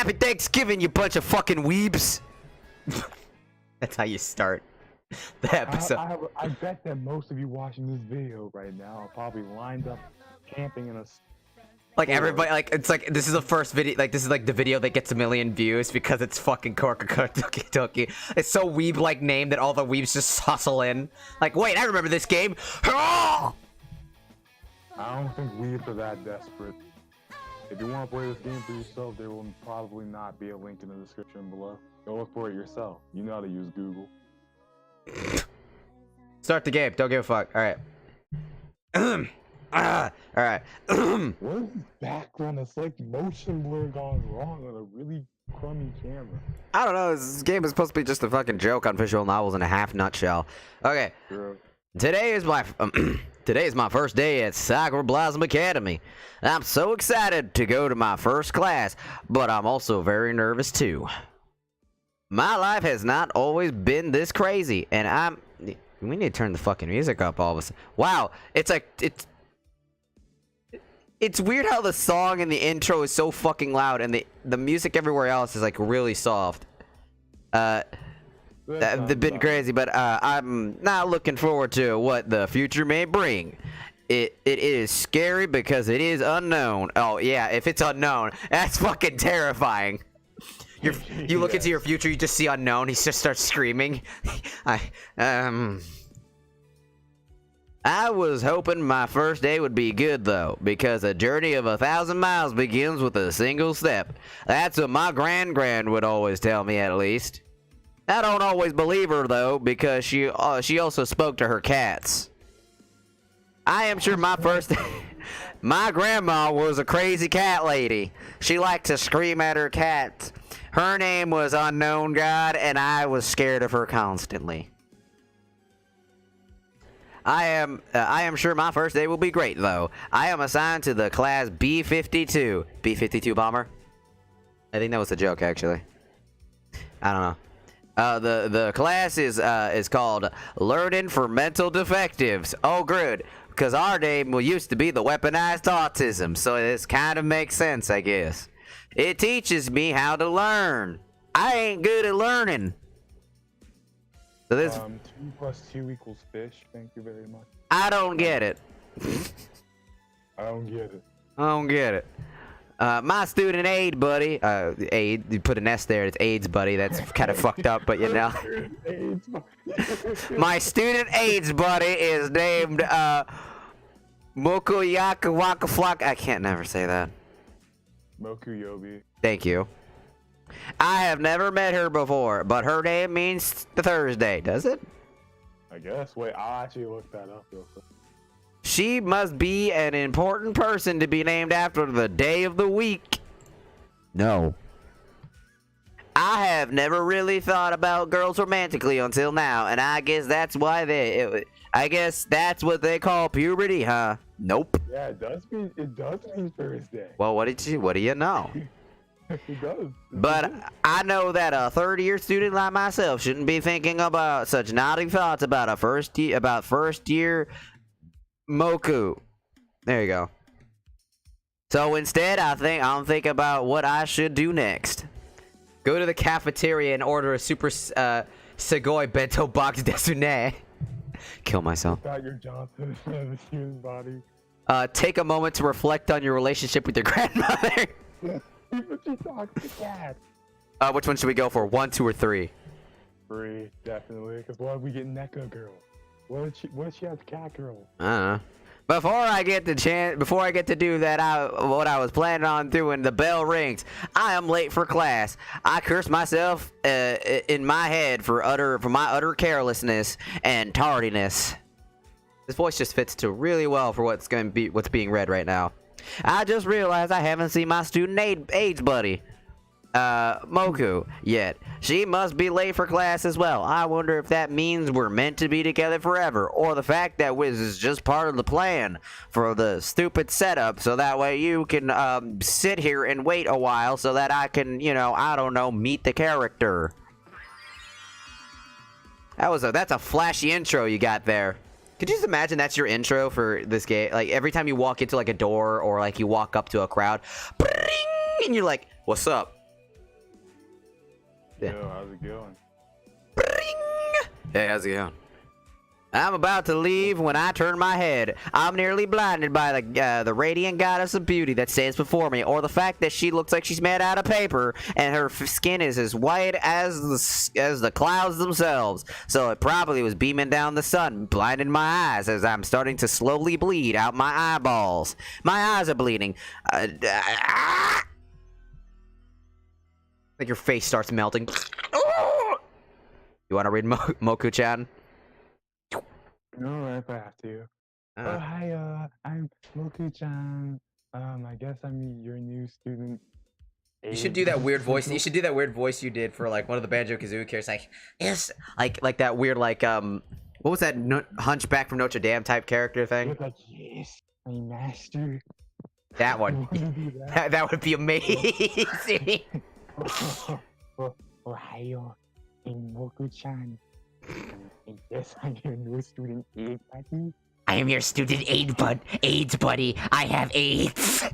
Happy Thanksgiving, you bunch of fucking weebs. That's how you start the episode. I bet that most of you watching this video right now are probably lined up camping in a... Like everybody, like it's like this is the first video, like this is like the video that gets 1 million views because it's fucking Kororo Doki Doki. It's so weeb-like name that all the weebs just hustle in. Like, wait, I remember this game. I don't think weebs are that desperate. If you want to play this game for yourself, there will probably not be a link in the description below. Go look for it yourself. You know how to use Google. Start the game. Don't give a fuck. All right. All right. What is this background? It's like motion blur gone wrong on a really crummy camera. I don't know. This game is supposed to be just a fucking joke on visual novels in a half nutshell. Okay. Sure. Today is my first day at Blossom Academy. I'm so excited to go to my first class, but I'm also very nervous too. My life has not always been this crazy, and we need to turn the fucking music up all of a sudden. Wow, it's weird how the song and the intro is so fucking loud, and the music everywhere else is like really soft. They've been crazy, but I'm not looking forward to what the future may bring. It is scary because it is unknown. Oh yeah, if it's unknown, that's fucking terrifying. You look into your future, you just see unknown. He just starts screaming. I was hoping my first day would be good though, because a journey of 1,000 miles begins with a single step. That's what my grand would always tell me, at least. I don't always believe her though, because she also spoke to her cats. I am sure my first my grandma was a crazy cat lady. She liked to scream at her cats. Her name was Unknown God, and I was scared of her constantly. I am sure my first day will be great though. I am assigned to the class B-52. B-52 bomber? I think that was a joke actually. I don't know. The class is called Learning for Mental Defectives. Oh, good, because our name used to be the Weaponized Autism, so this kind of makes sense, I guess. It teaches me how to learn. I ain't good at learning. So this 2 plus 2 equals fish. Thank you very much. I don't get it. I don't get it. I don't get it. My student aid buddy, aid, you put an S there, it's AIDS buddy, that's kind of fucked up, but you know. My student AIDS buddy is named, Mokoyaka Waka Flock. I can't never say that. Mokuyobi. Thank you. I have never met her before, but her name means the Thursday, does it? I guess. Wait, I'll actually look that up real quick. She must be an important person to be named after the day of the week. No. I have never really thought about girls romantically until now, and I guess that's why I guess that's what they call puberty, huh? Nope. Yeah, it does mean Thursday. Well, what do you know? It does. But I know that a third-year student like myself shouldn't be thinking about such naughty thoughts about first year Moku. There you go. So instead, I'm thinking about what I should do next. Go to the cafeteria and order a super Segoi bento box desune. Kill myself. Got your Johnson in the human body. Take a moment to reflect on your relationship with your grandmother. But she talks to cat. Which one should we go for? 1, 2, or 3? 3, definitely. Because what if we get NECA girl? What if she has cat girl? I don't know. Before I get to do that, what I was planning on doing, the bell rings. I am late for class. I curse myself in my head for my utter carelessness and tardiness. This voice just fits too really well for what's being read right now. I just realized I haven't seen my student AIDS buddy, Moku, yet. She must be late for class as well. I wonder if that means we're meant to be together forever, or the fact that this is just part of the plan for the stupid setup, so that way you can sit here and wait a while so that I can, you know, I don't know, meet the character. That's a flashy intro you got there. Could you just imagine that's your intro for this game? Like, every time you walk into, like, a door or, like, you walk up to a crowd, and you're like, what's up? Yo, how's it going? Hey, how's it going? I'm about to leave when I turn my head. I'm nearly blinded by the radiant goddess of beauty that stands before me, or the fact that she looks like she's made out of paper and her skin is as white as the clouds themselves. So it probably was beaming down the sun, blinding my eyes as I'm starting to slowly bleed out my eyeballs. My eyes are bleeding. Like your face starts melting. You want to read Moku-chan? No, if I have to. Oh, hi, I'm Moku-chan. I guess I'm your new student. You should do that weird voice. You should do that weird voice you did for like one of the Banjo-Kazooie characters, like yes, like that weird what was that Hunchback from Notre Dame type character thing? Like yes, my master. That one. That would be amazing. Ohio, I'm Moku-chan. Yes, I'm your new student aid buddy. I am your student AIDS buddy. I have AIDS.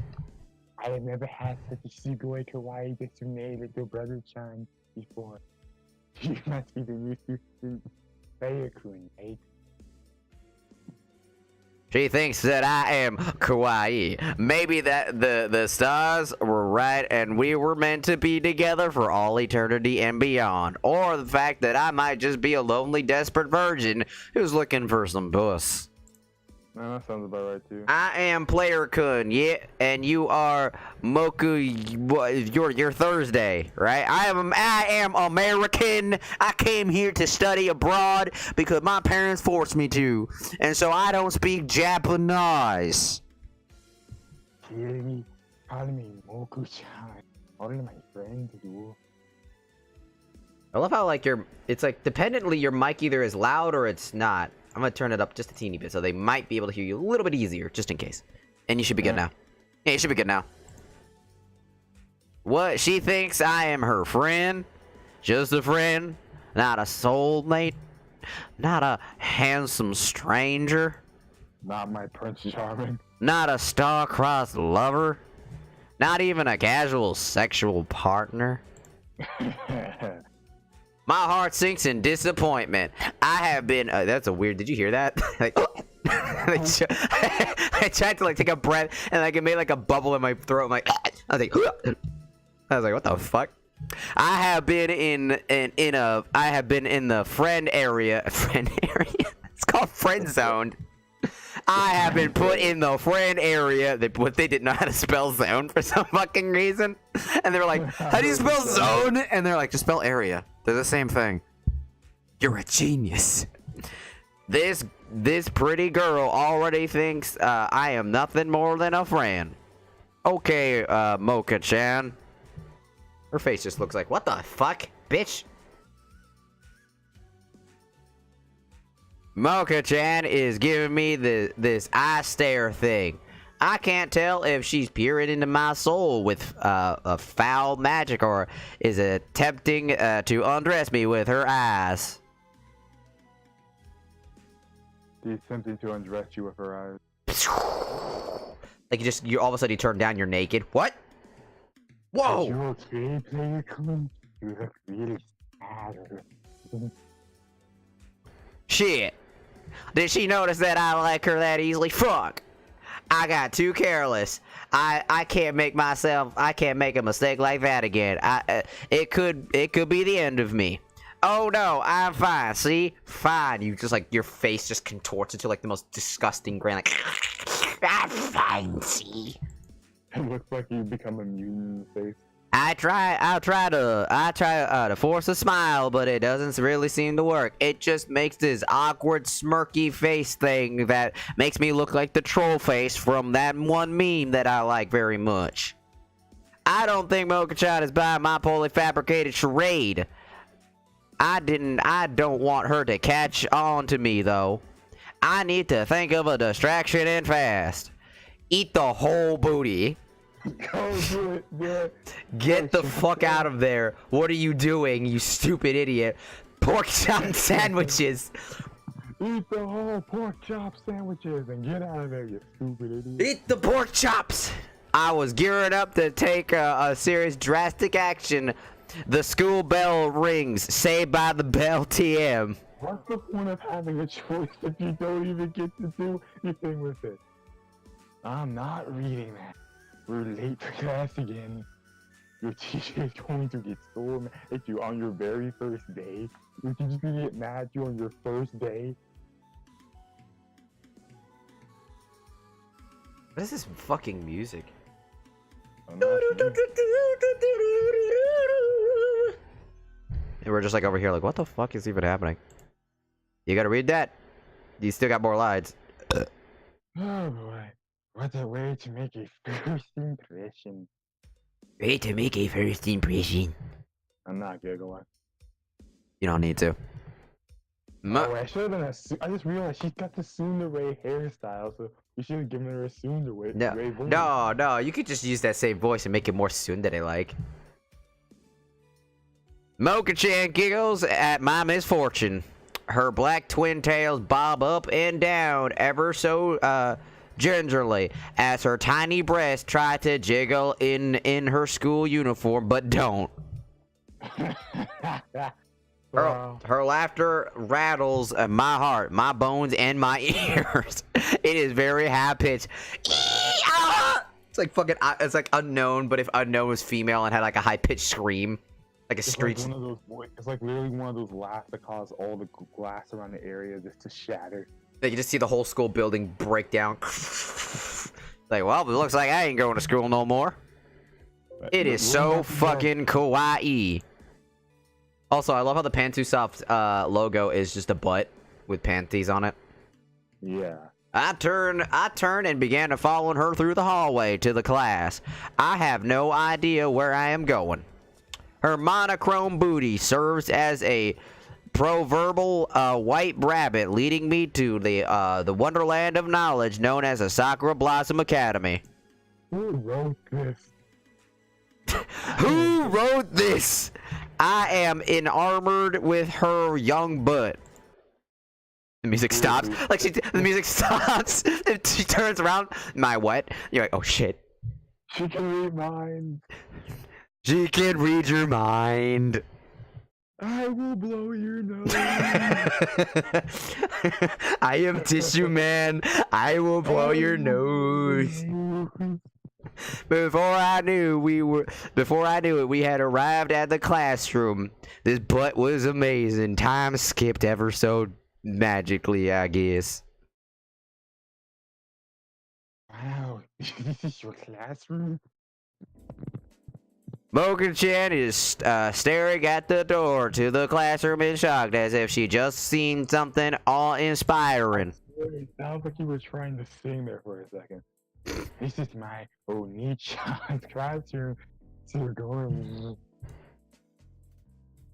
I have never had such a Sugoi kawaii Desune little brother-chan before. You must be the new student Faya-kun, right? She thinks that I am kawaii. Maybe that the stars were right and we were meant to be together for all eternity and beyond. Or the fact that I might just be a lonely, desperate virgin who's looking for some puss. No, that sounds about right too. I am Player-kun, yeah, and you are Moku. You're Thursday, right? I am American. I came here to study abroad because my parents forced me to, and so I don't speak Japanese. Really? Call me Moku-chan. All of my friends do. I love how it's like dependently your mic either is loud or it's not. I'm gonna turn it up just a teeny bit so they might be able to hear you a little bit easier, just in case. And you should be good now. Yeah, you should be good now. What? She thinks I am her friend? Just a friend? Not a soulmate? Not a handsome stranger? Not my Prince Charming. Not a star-crossed lover? Not even a casual sexual partner? My heart sinks in disappointment. I have been. That's a weird. Did you hear that? I tried to like take a breath and like it made like a bubble in my throat. I'm like, I was like, what the fuck? I have been I have been in the friend area. Friend area. It's called friend zone. I have been put in the friend area. They didn't know how to spell zone for some fucking reason. And they were like, how do you spell zone? And they're like, just spell area. They're the same thing. You're a genius. This pretty girl already thinks I am nothing more than a friend. Okay, Mocha-chan. Her face just looks like, what the fuck, bitch? Mocha-chan is giving me this eye stare thing. I can't tell if she's peering into my soul with a foul magic or is attempting to undress me with her eyes. She's attempting to undress you with her eyes. Like you all of a sudden you turn down, you're naked. What? Whoa! Are you okay, Player-kun? You look really sad. Shit. Did she notice that I like her that easily? Fuck. I got too careless. I can't make a mistake like that again. It could be the end of me. Oh no, I'm fine. See? Fine. You just like your face just contorts into like the most disgusting grin, like I'm fine, see? It looks like you become immune in the face. I try to force a smile, but it doesn't really seem to work. It just makes this awkward, smirky face thing that makes me look like the troll face from that one meme that I like very much. I don't think Mocha-chan is buying my poorly fabricated charade. I don't want her to catch on to me, though. I need to think of a distraction and fast. Eat the whole booty. Go do it, yeah. Get the fuck out of there. What are you doing, you stupid idiot? Pork chop sandwiches. Eat the whole pork chop sandwiches and get out of there, you stupid idiot. Eat the pork chops. I was gearing up to take a serious drastic action The school bell rings. Saved by the Bell TM. What's the point of having a choice if you don't even get to do anything with it? I'm not reading that. We're late for class again. Your teacher is going to get so mad at you on your very first day. Your teacher's gonna get mad at you on your first day. What is this fucking music? I'm not sure. And we're just like over here, like, what the fuck is even happening? You gotta read that. You still got more lines. Oh boy, what a way to make a first impression. Way to make a first impression. I'm not giggling. You don't need to. Oh, I should have been I just realized she's got the tsundere hairstyle, so you should have given her a tsundere voice. No, you could just use that same voice and make it more tsundere-like. Mocha-chan giggles at my misfortune. Her black twin tails bob up and down ever so gingerly as her tiny breasts try to jiggle in her school uniform, but don't. Her laughter rattles my heart, my bones, and my ears. It is very high pitched. It's like fucking. It's like Unknown, but if Unknown was female and had like a high pitched scream, like a screech. Like one of those, it's like literally one of those laughs that cause all the glass around the area just to shatter. They can just see the whole school building break down. Like, well, it looks like I ain't going to school no more. It is so fucking kawaii. Also, I love how the Pantusoft logo is just a butt with panties on it. Yeah. I turned and began to follow her through the hallway to the class. I have no idea where I am going. Her monochrome booty serves as a proverbial white rabbit leading me to the wonderland of knowledge known as the Sakura Blossom Academy. Who wrote this? Who wrote this? I am enamored with her young butt. The music stops. Like the music stops. She turns around. My what? You're like, oh shit. She can read minds. She can read your mind. I will blow your nose. I am Tissue Man. I will blow your nose. Before I knew it, we had arrived at the classroom. This butt was amazing. Time skipped ever so magically, I guess. Wow, this is your classroom? Mocha-chan is staring at the door to the classroom in shock, as if she just seen something awe-inspiring. It sounds like you were trying to sing there for a second. This is my Oni-chan's classroom. So you're going.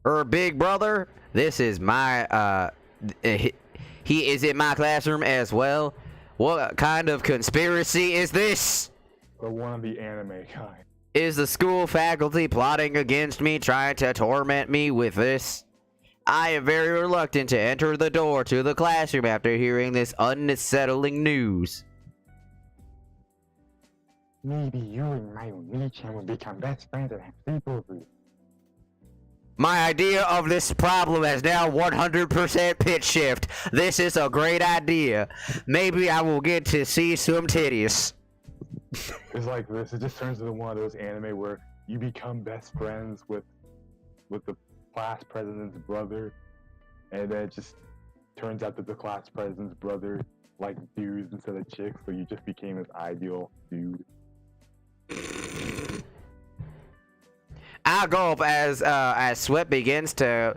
Her big brother, this is my, he is in my classroom as well. What kind of conspiracy is this? Or one of the anime kind. Is the school faculty plotting against me, trying to torment me with this? I am very reluctant to enter the door to the classroom after hearing this unsettling news. Maybe you and my Oni-chan will become best friends and have sleepovers. My idea of this problem has now 100% pitch shift. This is a great idea. Maybe I will get to see some titties. It's like this. It just turns into one of those anime where you become best friends with the class president's brother, and then it just turns out that the class president's brother liked dudes instead of chicks, so you just became his ideal dude. I gulp as sweat begins to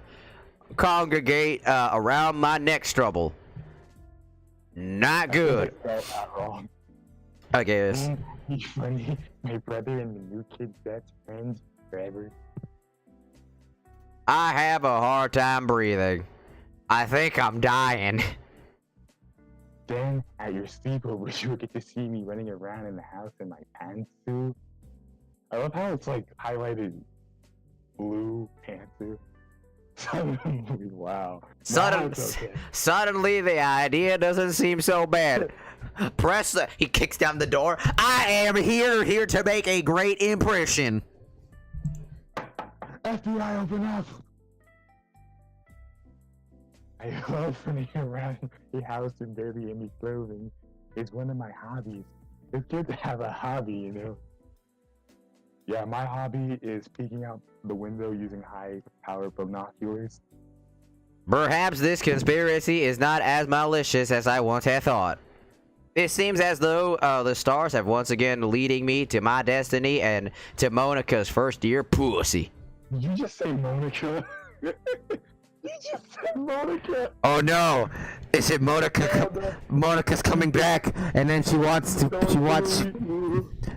congregate around my neck stubble. Not good. I felt that wrong. I guess. He's funny. My brother and the new kid's best friends forever. I have a hard time breathing. I think I'm dying. Then, at your sleepover, you will get to see me running around in the house in my pantsuit. I love how it's like highlighted blue pantsuit. Wow. Suddenly, the idea doesn't seem so bad. He kicks down the door. I am here to make a great impression. FBI, open up! I love running around the house in barely any clothing. It's one of my hobbies. It's good to have a hobby, you know? Yeah, my hobby is peeking out the window using high-powered binoculars. Perhaps this conspiracy is not as malicious as I once had thought. It seems as though the stars have once again leading me to my destiny and to Monica's first year pussy. Did you just say Monica? You just said Monica! Oh no! Is it Monica? Monica's coming back, and then she's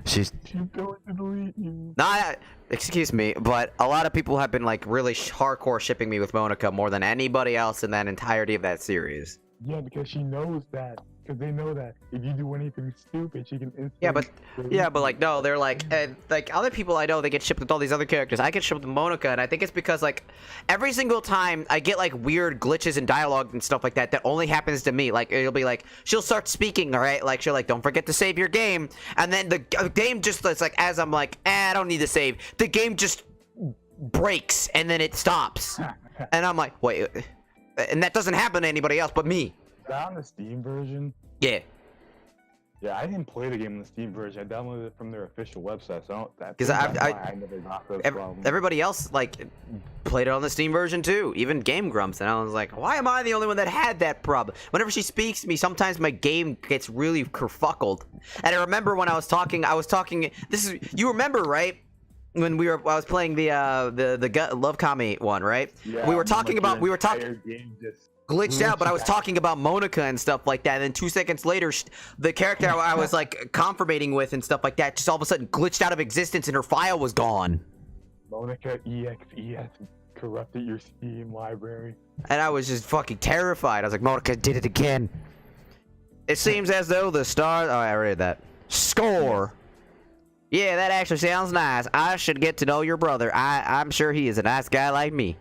She's going to delete you. not. Excuse me, but a lot of people have been like really hardcore shipping me with Monica more than anybody else in that entirety of that series. Yeah, because she knows that. Because they know that if you do anything stupid, she can instantly... Yeah, but like no, they're like other people I know they get shipped with all these other characters. I get shipped with Monica, and I think it's because like every single time I get like weird glitches in dialogue and stuff like that that only happens to me. Like it'll be like she'll start speaking, all right? Like she'll like don't forget to save your game, and then the game just it's like as I'm like I don't need to save, the game just breaks and then it stops, and I'm like wait, and that doesn't happen to anybody else but me. Is that on the Steam version? Yeah. Yeah, I didn't play the game on the Steam version. I downloaded it from their official website. So because I never got those problems. Everybody else like played it on the Steam version too, even Game Grumps, and I was like, why am I the only one that had that problem? Whenever she speaks to me, sometimes my game gets really kerfuckled. And I remember when I was talking. This is you remember right? When I was playing the Love Kami one, right? Yeah, we were talking about game just glitched out, but I was talking about Monica and stuff like that, and then 2 seconds later the character I was like confirmating with and stuff like that just all of a sudden glitched out of existence and her file was gone. Monica EXE corrupted your Steam library. And I was just fucking terrified. I was like, Monica did it again. It seems as though the stars... Oh, I read that. Score. Yeah, that actually sounds nice. I should get to know your brother. I'm sure he is a nice guy like me.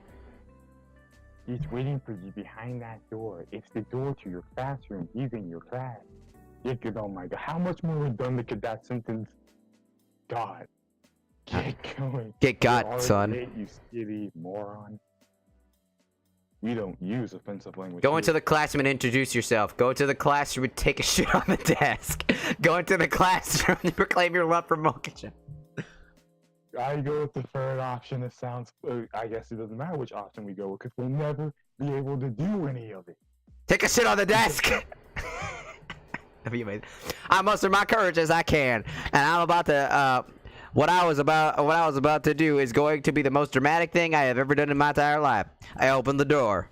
He's waiting for you behind that door. It's the door to your classroom. He's in your class. Yeah, good. Oh my god. How much more redundant could that sentence... God. Get going. Get got, son. Late, you skitty moron. We don't use offensive language. Go into the classroom and introduce yourself. Go to the classroom and take a shit on the desk. Go into the classroom and proclaim your love for Mocha. I go with the third option. It sounds... I guess it doesn't matter which option we go with, because we'll never be able to do any of it. Take a shit on the desk! That'd be amazing. I muster my courage as I can, and I'm about to... What I was about to do is going to be the most dramatic thing I have ever done in my entire life. I opened the door.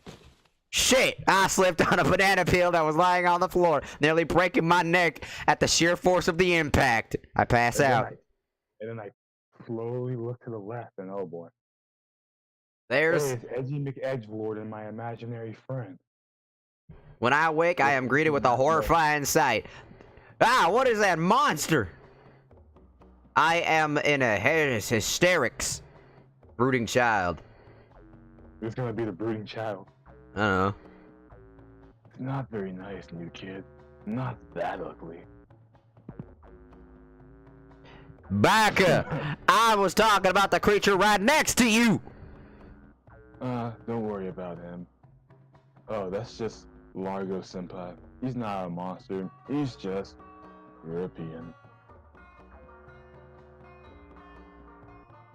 Shit! I slipped on a banana peel that was lying on the floor, nearly breaking my neck at the sheer force of the impact. I pass out. And then I slowly look to the left, and oh boy. There's... Hey, it's Edgy McEdgelord and my imaginary friend. When I wake, I am greeted with a horrifying sight. Ah, what is that monster? I am in a hysterics. Brooding child. Who's gonna be the brooding child? I don't know. It's not very nice, new kid. Not that ugly. Baka! I was talking about the creature right next to you! Don't worry about him. Oh, that's just Largo Senpai. He's not a monster. He's just European.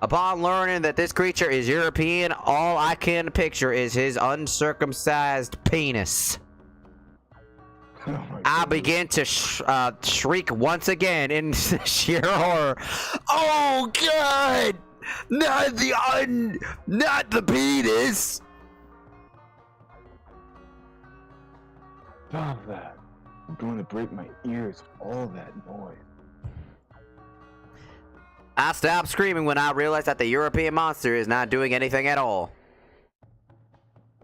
Upon learning that this creature is European, all I can picture is his uncircumcised penis. Oh I begin to shriek once again in sheer horror. Oh God! Not the penis! Stop that. I'm going to break my ears with all that noise. I stopped screaming when I realized that the European monster is not doing anything at all.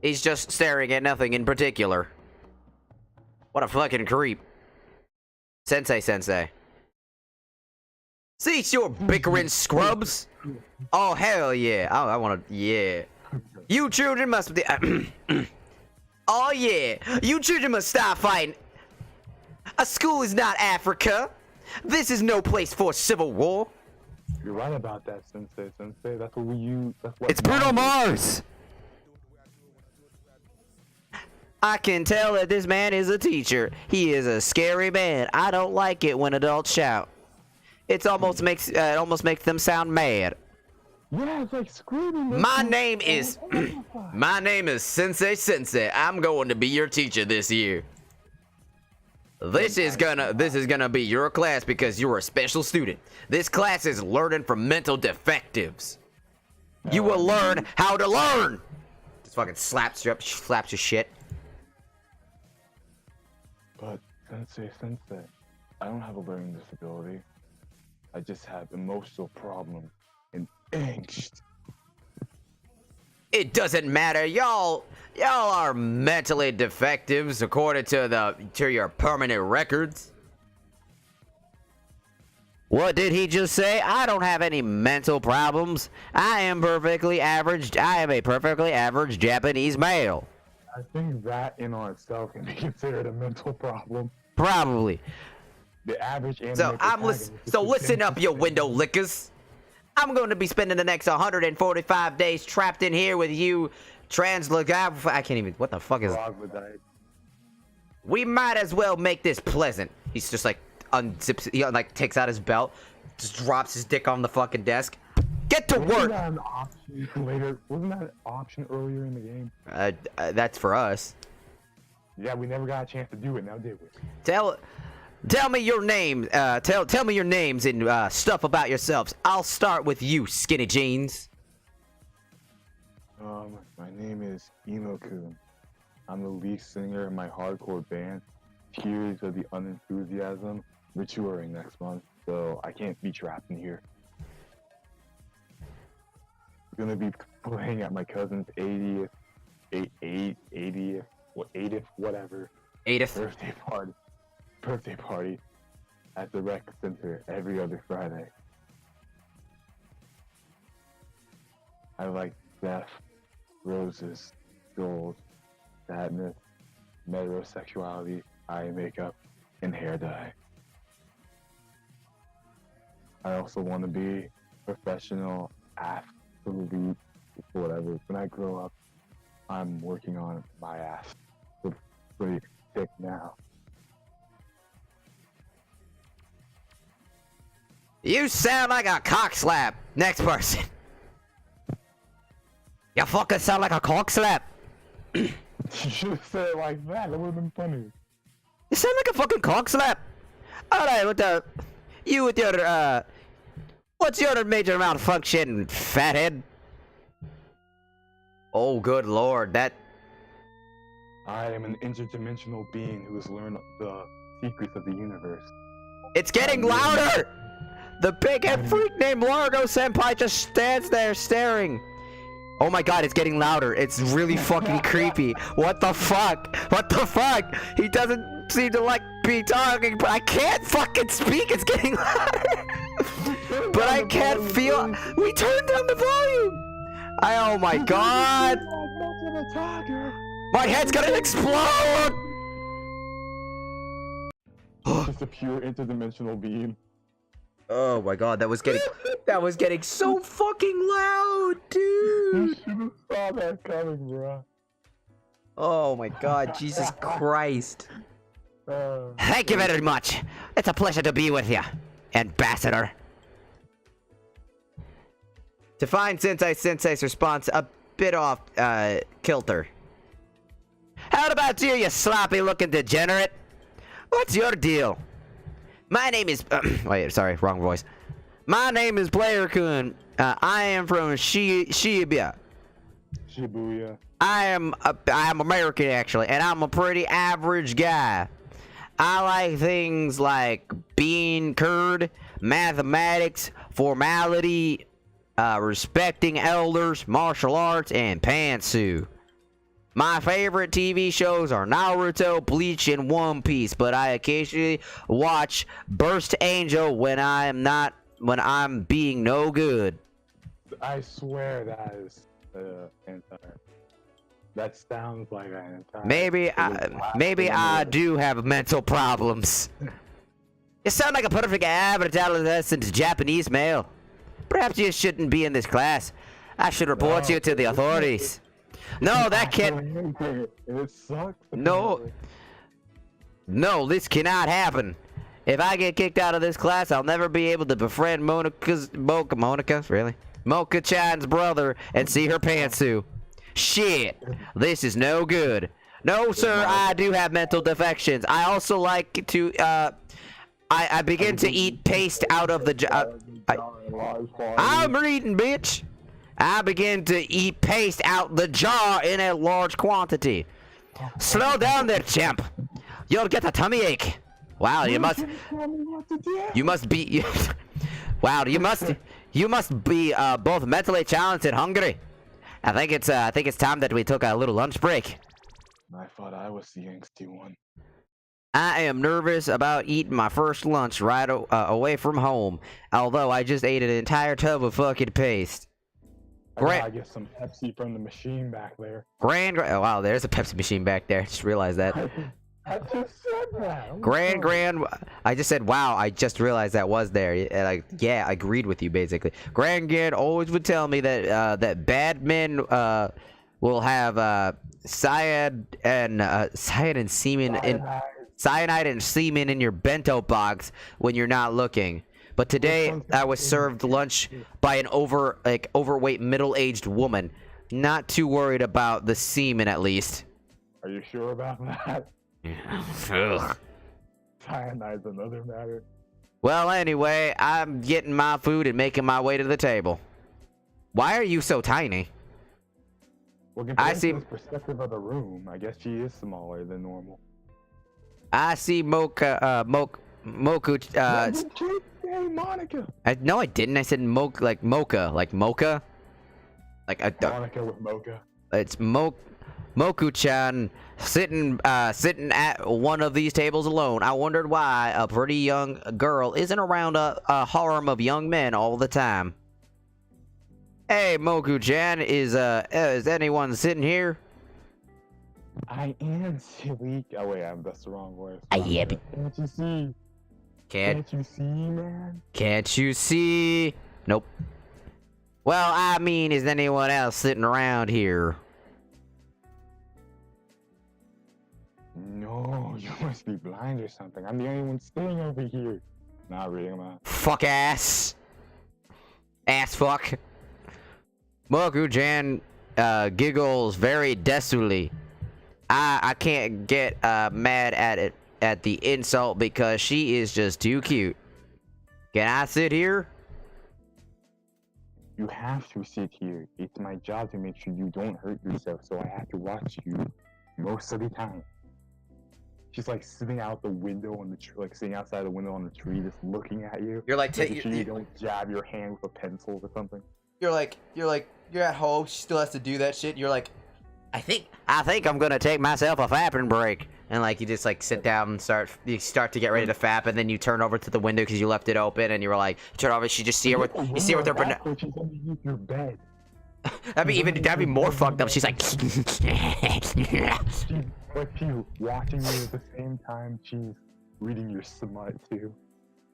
He's just staring at nothing in particular. What a fucking creep. Sensei. Cease your bickering, scrubs! Oh, hell yeah. Oh, I wanna... Yeah. You children must be... Oh, yeah. You children must stop fighting. A school is not Africa. This is no place for civil war. You're right about that, Sensei. Sensei, that's what we use. That's what It's Bruno Mars! I can tell that this man is a teacher. He is a scary man. I don't like it when adults shout. It almost makes them sound mad. Yeah, it's like screaming. My name is Sensei. I'm going to be your teacher this year. This is gonna be your class because you're a special student. This class is learning from mental defectives. You will learn how to learn. Just fucking slaps your shit. But Sensei, I don't have a learning disability. I just have emotional problems and angst. It doesn't matter, y'all are mentally defectives according to your permanent records. What did he just say? I don't have any mental problems. I am perfectly average. I am a perfectly average Japanese male. I think that in on itself can be considered a mental problem. Probably. The average anime So listen up, you window lickers. I'm going to be spending the next 145 days trapped in here with you, I can't even. What the fuck is? We might as well make this pleasant. He's just like unzips. He like takes out his belt, just drops his dick on the fucking desk. Get to work. Wasn't that an option later? Wasn't that an option earlier in the game? That's for us. Yeah, we never got a chance to do it. Now did we? Tell me your name. Tell me your names and stuff about yourselves. I'll start with you, Skinny Jeans. My name is Emo-kun. I'm the lead singer in my hardcore band, Tears of the Unenthusiasm. We're touring next month, so I can't be trapped in here. I'm gonna be playing at my cousin's 80th birthday party at the rec center every other Friday. I like death, roses, gold, sadness, metrosexuality, eye makeup, and hair dye. I also want to be professional athlete, whatever. When I grow up, I'm working on my ass. It's pretty thick now. You sound like a cock slap. Next person. You fucking sound like a cock slap. You should have said it like that. That would have been funny. You sound like a fucking cock slap. Alright, what's your major malfunction, fathead? Oh, good lord, that... I am an interdimensional being who has learned the secrets of the universe. It's getting louder! The big-head freak named Largo Senpai just stands there staring. Oh my god, it's getting louder. It's really fucking creepy. What the fuck? What the fuck? He doesn't seem to like be talking, but I can't fucking speak. It's getting louder. But I can't feel. We turned down the volume. Oh my god. My head's gonna explode. Just a pure interdimensional being. Oh my god, that was getting so fucking loud, dude. You should have saw that coming, bro. Oh my god, Jesus Christ. Thank you very much. It's a pleasure to be with you, Ambassador. To find Sensei's response a bit off kilter. How about you sloppy looking degenerate? What's your deal? My name is wait, sorry, wrong voice. My name is Player-kun. I am from Shibuya. I'm American actually, and I'm a pretty average guy. I like things like bean curd, mathematics, formality, respecting elders, martial arts, and pantsu. My favorite TV shows are Naruto, Bleach, and One Piece, but I occasionally watch Burst Angel when I'm being no good. I swear that is entire. That sounds like an entire. Maybe I do have mental problems. You sound like a perfect average adolescent Japanese male. Perhaps you shouldn't be in this class. I should report you to the authorities. No, that can't. It sucks. No. No, this cannot happen. If I get kicked out of this class, I'll never be able to befriend Mocha-chan's brother and see her pantsu. Shit, this is no good. No, sir, I do have mental defections. I also like to, I begin to eat paste out of the I'm reading, bitch. I begin to eat paste out the jar in a large quantity. Slow down there, champ. You'll get a tummy ache. Wow, you must be wow, you must be both mentally challenged and hungry. I think it's time that we took a little lunch break. I thought I was the angsty one. I am nervous about eating my first lunch right away from home, although I just ate an entire tub of fucking paste. I get some Pepsi from the machine back there. Oh, wow, there's a Pepsi machine back there. Just realized that. I just said that. I just said, wow, I just realized that was there. Like, yeah, I agreed with you, basically. Grand always would tell me that that bad men will have cyanide and semen in your bento box when you're not looking. But today I was served lunch by an overweight middle-aged woman. Not too worried about the semen, at least. Are you sure about that? Ugh. Cyanide's another matter. Well, anyway, I'm getting my food and making my way to the table. Why are you so tiny? Well, compared to the perspective of the room, I guess she is smaller than normal. I see Mocha, Hey, Monica. No, I didn't. I said Mocha, like Mocha. Mocha Monica with Mocha. It's Moku-chan sitting at one of these tables alone. I wondered why a pretty young girl isn't around a harem of young men all the time. Hey, Moku-chan, is anyone sitting here? I am silly. Oh wait, that's the wrong voice. Yeah, but can't you see? Can't you see, man? Can't you see? Nope. Well, I mean, is anyone else sitting around here? No, you must be blind or something. I'm the only one sitting over here. Not reading that. Fuck ass. Ass fuck. Moku-chan giggles very desultly. I can't get mad at the insult because she is just too cute. Can I sit here? You have to sit here. It's my job to make sure you don't hurt yourself, so I have to watch you most of the time. She's like sitting out the window on the tree, like sitting outside the window on the tree, just looking at you. You're like, you don't jab your hand with a pencil or something. You're at home. She still has to do that shit. You're like, I think I'm gonna take myself a fapping break, and like you just like sit down and start to get ready to fap, and then you turn over to the window because you left it open, and you were like, turn over. You just see her with her. She's underneath your bed. That'd be more fucked up. She's like, she's watching you at the same time she's reading your smut too.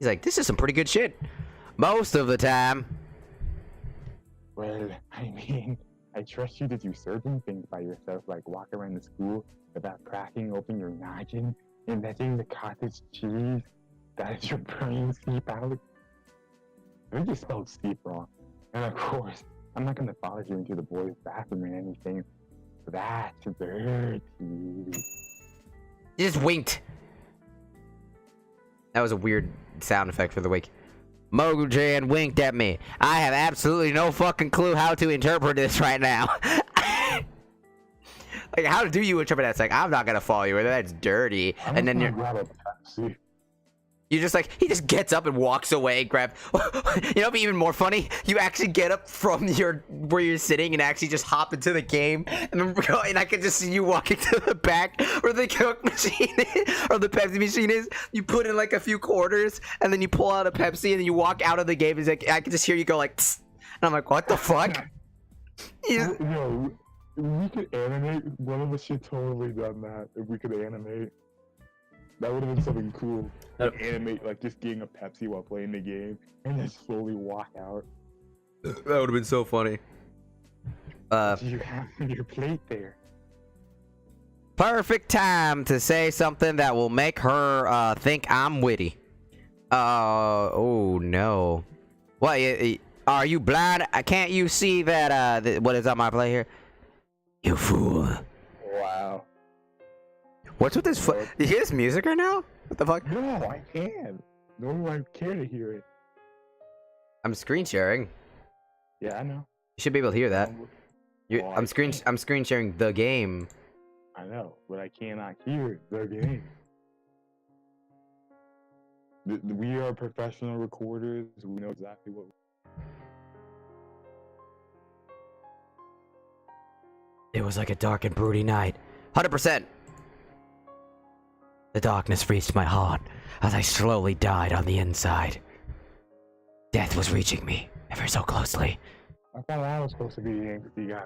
He's like, this is some pretty good shit. Most of the time. Well, I mean, I trust you to do certain things by yourself, like walk around the school without cracking open your noggin and letting the cottage cheese that your brain seep out. I think you spelled seep wrong. And of course, I'm not gonna follow you into the boys' bathroom or anything. That's dirty. You just winked. That was a weird sound effect for the week. Moku-chan winked at me. I have absolutely no fucking clue how to interpret this right now. Like, how do you interpret that? It's like, I'm not gonna follow you. That's dirty. And then you're just like, he just gets up and walks away, grab. You know what'd be even more funny? You actually get up from where you're sitting and actually just hop into the game, and I can just see you walking to the back where the Coke machine is, or the Pepsi machine is. You put in like a few quarters, and then you pull out a Pepsi, and then you walk out of the game. It's like, I can just hear you go like, tss, and I'm like, what the fuck? Yo, we could animate. One of us should totally done that if we could animate. That would have been something cool. Like, animate, like just getting a Pepsi while playing the game, and then slowly walk out. That would have been so funny. You have on your plate there. Perfect time to say something that will make her think I'm witty. Oh no. What? Are you blind? Can't you see that what is on my plate here? You fool. Wow. What's with this? You hear this music right now? What the fuck? No, I can't. Nor do I care to hear it. I'm screen sharing. Yeah, I know. You should be able to hear that. Well, I'm screen sharing the game. I know, but I cannot hear the game. We are professional recorders. We know exactly what. It was like a dark and broody night. 100%. The darkness reached my heart as I slowly died on the inside. Death was reaching me ever so closely. I thought I was supposed to be the angsty guy.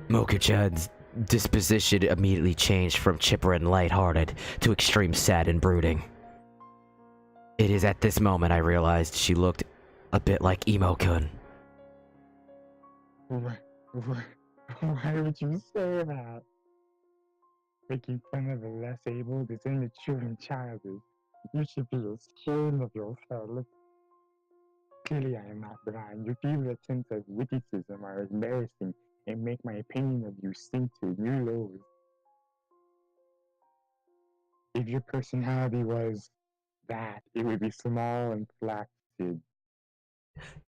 Moku-chan's disposition immediately changed from chipper and lighthearted to extreme sad and brooding. It is at this moment I realized she looked a bit like Emo-kun. Why would you say that? Making fun of a less able, this immature and childish. You should be ashamed of yourself. Clearly I am not blind. Your feeble attempts at witticism are embarrassing and make my opinion of you sink to new lows. If your personality was that, it would be small and flaccid.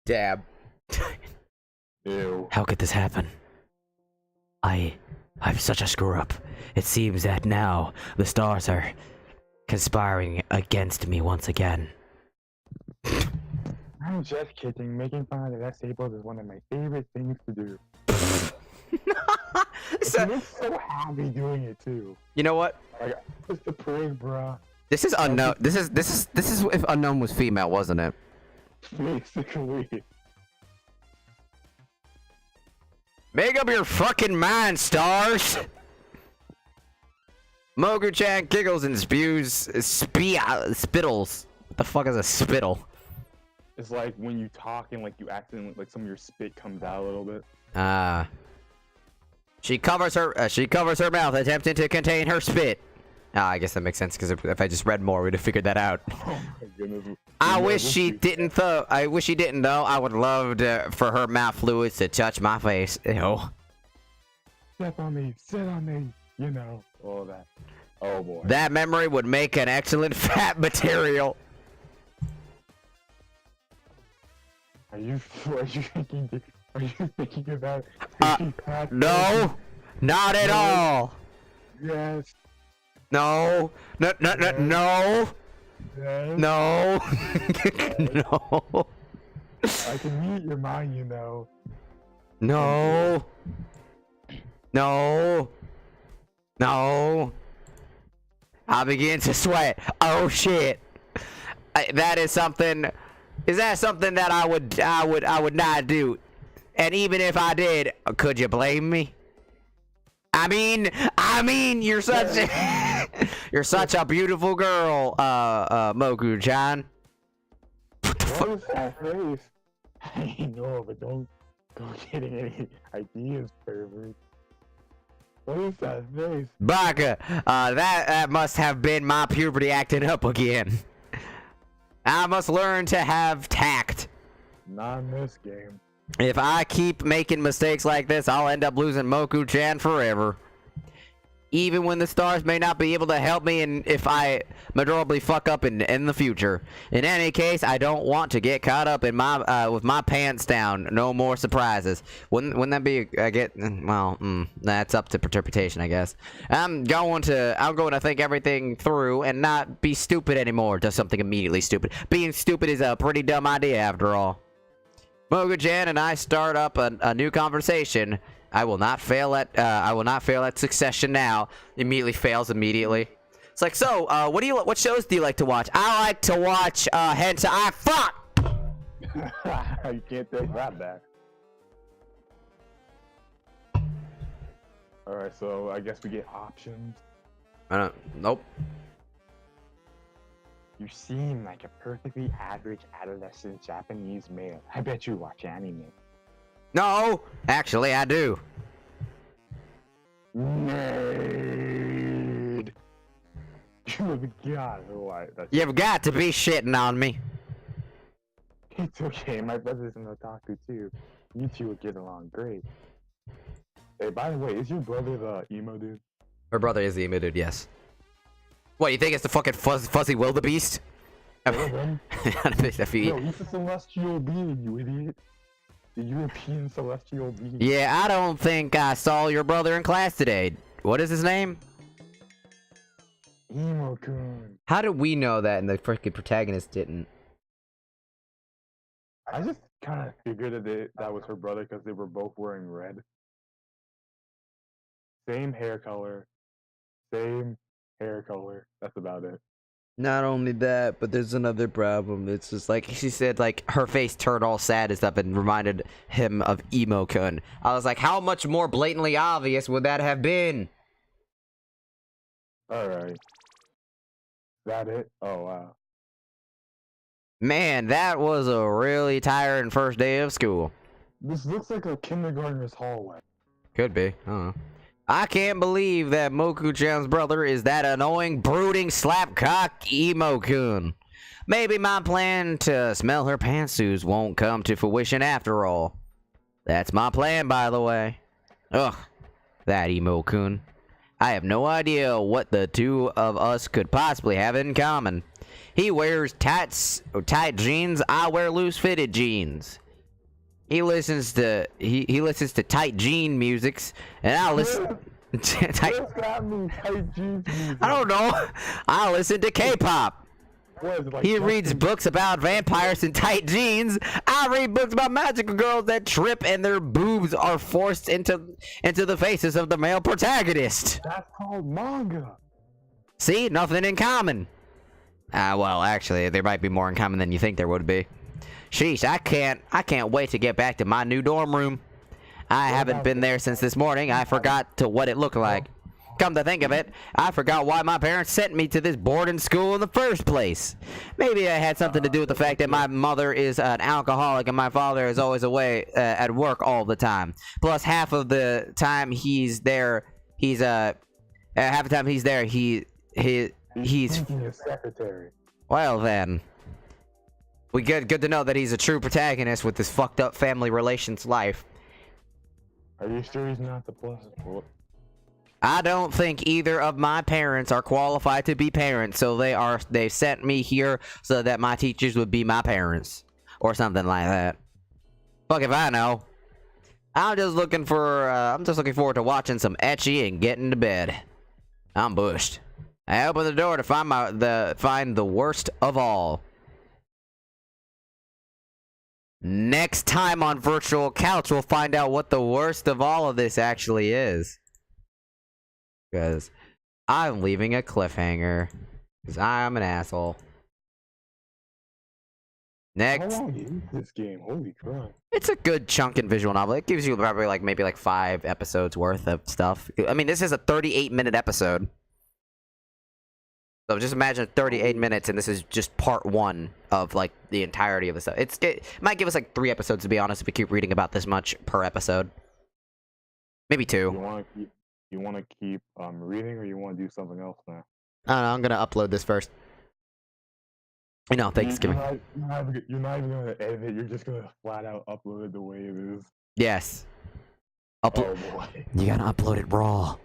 Dab. Ew. How could this happen? I'm such a screw-up. It seems that now the stars are conspiring against me once again. I'm just kidding. Making fun of the less able is one of my favorite things to do. I'm so happy doing it too. You know what? Like, it's the praise, bruh. This is unknown. This is if unknown was female, wasn't it? Basically. Make up your fucking mind, stars! Moku-chan giggles and spews spittles. What the fuck is a spittle? It's like when you talk and like you accidentally like some of your spit comes out a little bit. She covers her mouth, attempting to contain her spit. I guess that makes sense because if I just read more, we'd have figured that out. Oh my goodness. I wish she didn't though. I wish she didn't though. I would love for her mouth fluids to touch my face. Ew. Step on me, sit on me, you know, all that. Oh boy. That memory would make an excellent fat material. Are you thinking about No, not at all. Yes. No, no, no, no, no, Yes. no, no, I can read your mind, you know. no, no, no. I begin to sweat. Oh shit. That is something. Is that something that I would not do? And even if I did, could you blame me? I mean, you're such you're such a beautiful girl, Moku-chan. What the fuck? What is that face? I know, but don't go getting any ideas, pervert. What is that face? Baka, that must have been my puberty acting up again. I must learn to have tact. Not in this game. If I keep making mistakes like this, I'll end up losing Moku-chan forever. Even when the stars may not be able to help me, and if I miserably fuck up in the future. In any case, I don't want to get caught up in my with my pants down. No more surprises. Wouldn't that be? That's up to interpretation, I guess. I'm going to think everything through and not be stupid anymore. Do something immediately stupid. Being stupid is a pretty dumb idea, after all. Moku-chan and I start up a new conversation. I will not fail at succession now. Immediately fails immediately. It's like, so, what shows do you like to watch? I like to watch hentai. Fuck! You can't take that back. Alright, so I guess we get options. Nope. You seem like a perfectly average adolescent Japanese male. I bet you watch anime. No, actually, I do. Nerd. You've got You've got to be shitting on me. It's okay. My brother's an otaku too. You two would get along great. Hey, by the way, is your brother the emo dude? Her brother is the emo dude, yes. What, you think it's the fucking fuzzy wildebeest? No, he's a celestial being, you idiot. The European celestial being. Yeah, I don't think I saw your brother in class today. What is his name? Emo-kun. How did we know that and the freaking protagonist didn't? I just kind of figured that was her brother because they were both wearing red. Same hair color. Same hair color. That's about it. Not only that, but there's another problem. It's just like she said, like her face turned all sad and stuff and reminded him of Emo-kun. I was like, how much more blatantly obvious would that have been? Alright. That it? Oh, wow. Man, that was a really tiring first day of school. This looks like a kindergartner's hallway. Could be. I don't know. I can't believe that Moku-chan's brother is that annoying, brooding, slapcock Emo-kun. Maybe my plan to smell her pantsuits won't come to fruition after all. That's my plan, by the way. Ugh, that Emo-kun. I have no idea what the two of us could possibly have in common. He wears tight jeans, I wear loose-fitted jeans. He listens to tight jean musics, and I listen tight jeans music? I don't know. I listen to K-pop. Like he reads books about vampires in tight jeans. I read books about magical girls that trip and their boobs are forced into the faces of the male protagonist. That's called manga. See, nothing in common. Well, actually, there might be more in common than you think there would be. Sheesh, I can't wait to get back to my new dorm room. I haven't been there since this morning. I forgot what it looked like. Come to think of it, I forgot why my parents sent me to this boarding school in the first place. Maybe it had something to do with the fact that my mother is an alcoholic and my father is always away at work all the time. Plus, half of the time he's there, he's half the time he's there, he's a secretary. Well then. Good to know that he's a true protagonist with this fucked up family relations life. Are you sure he's not the plus? I don't think either of my parents are qualified to be parents, so they sent me here so that my teachers would be my parents. Or something like that. Fuck if I know. I'm just looking forward to watching some ecchi and getting to bed. I'm bushed. I open the door to find the worst of all. Next time on Virtual Couch, we'll find out what the worst of all of this actually is. Because I'm leaving a cliffhanger. Because I'm an asshole. Next. How long is this game? Holy crap. It's a good chunk in visual novel. It gives you probably maybe 5 episodes worth of stuff. I mean, this is a 38-minute episode. So just imagine 38 minutes, and this is just part 1 of the entirety of the stuff. It might give us 3 episodes, to be honest, if we keep reading about this much per episode. Maybe 2. You want to keep reading, or you want to do something else now? I don't know. I'm gonna upload this first. Thanksgiving. You're not even gonna edit it. You're just gonna flat out upload it the way it is. Yes. Oh boy. You gotta upload it raw.